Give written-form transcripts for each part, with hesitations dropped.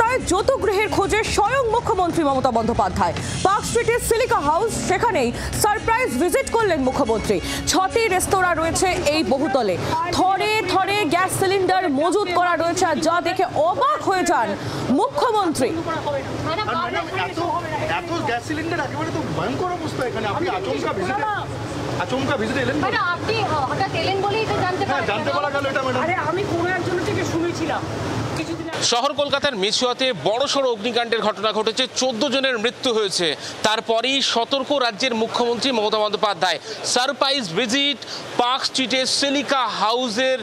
কলকাতায় যৌতুকগৃহের খোঁজে স্বয়ং মুখ্যমন্ত্রী মমতা বন্দ্যোপাধ্যায়। পার্ক স্ট্রিটের সিলিকা হাউস, সেখানেই সারপ্রাইজ ভিজিট করলেন মুখ্যমন্ত্রী। 6টি রেস্তোরাঁ রয়েছে এই বহুতলে, থরে থরে গ্যাস সিলিন্ডার মজুত করা রয়েছে, যা দেখে অবাক হয়ে যান মুখ্যমন্ত্রী। এত গ্যাস সিলিন্ডার একেবারে তো ভয়ঙ্কর অবস্থা এখানে। আপনি আচমকা ভিজিটে এলেন? আপনি হঠাৎ এলেন বলেই তো জানতে পারা গেল এটা ম্যাডাম। আরে আমি কোনো একজনের থেকে শুনেছিলাম। শহর কলকাতার মেচুয়াতে বড়সড় অগ্নিকাণ্ডের ঘটনা ঘটেছে, 14 জনের মৃত্যু হয়েছে। তারপরেই সতর্ক রাজ্যের মুখ্যমন্ত্রী Mamata Bandyopadhyay. Surprise visit park স্ট্রিটের সিলিকা হাউসের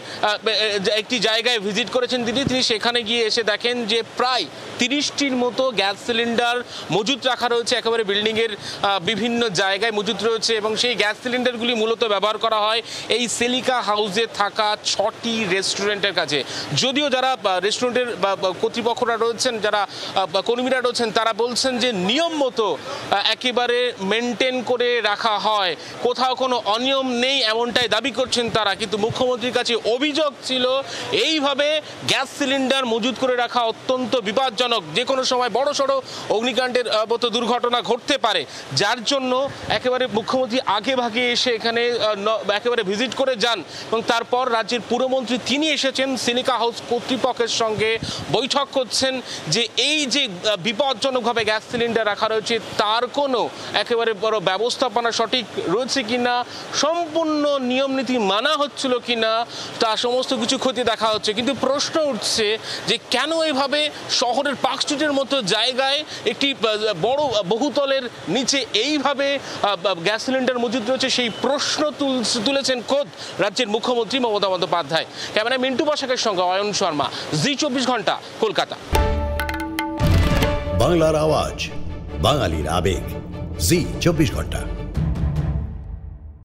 একটি জায়গায় ভিজিট করেছেন তিনি। সেখানে গিয়ে এসে দেখেন যে প্রায় 30টির মতো গ্যাস সিলিন্ডার মজুত রাখা রয়েছে, একেবারে বিল্ডিংয়ের বিভিন্ন জায়গায় মজুত রয়েছে, এবং সেই গ্যাস সিলিন্ডারগুলি মূলত ব্যবহার করা হয় এই সিলিকা হাউসে থাকা 6টি রেস্টুরেন্টের কাছে। যদিও যারা রেস্টুরেন্টের কর্তৃপক্ষরা রয়েছেন, যারা কর্মীরা রয়েছেন, তারা বলছেন যে নিয়ম মতো একেবারে মেনটেন করে রাখা হয়, কোথাও কোনো অনিয়ম নেই এমনটাই দাবি করছেন তারা। কিন্তু মুখ্যমন্ত্রীর কাছে অভিযোগ ছিল এইভাবে গ্যাস সিলিন্ডার মজুত করে রাখা অত্যন্ত বিপজ্জনক, যে কোনো সময় বড়সড় অগ্নিকাণ্ডের মতো দুর্ঘটনা ঘটতে পারে, যার জন্য একেবারে মুখ্যমন্ত্রী আগে ভাগে এসে এখানে একেবারে ভিজিট করে যান। এবং তারপর রাজ্যের পুরমন্ত্রী তিনি এসেছেন, সিলিকা হাউস কর্তৃপক্ষের সঙ্গে বৈঠক করছেন যে এই যে বিপজ্জনকভাবে গ্যাস সিলিন্ডার রাখা রয়েছে তার কোনো একেবারে বড় ব্যবস্থাপনা সঠিক রয়েছে কিনা, সম্পূর্ণ নিয়ম নীতি মানা হচ্ছিল কিনা, তা সমস্ত কিছু ক্ষতি দেখা হচ্ছে। কিন্তু প্রশ্ন উঠছে যে কেন এইভাবে শহরের পার্ক স্ট্রিটের মতো জায়গায় একটি বড় বহুতলের নিচে এইভাবে গ্যাস সিলিন্ডার মজুদ রয়েছে, সেই প্রশ্ন তুলেছেন খোদ রাজ্যের মুখ্যমন্ত্রী মমতা বন্দ্যোপাধ্যায়। ক্যামেরায় মিন্টু বসাকের সঙ্গে অয়ন শর্মা, জি 24 ঘন্টা, কলকাতা। বাংলার আওয়াজ, বাঙালির আবেগ, জি 24 ঘন্টা।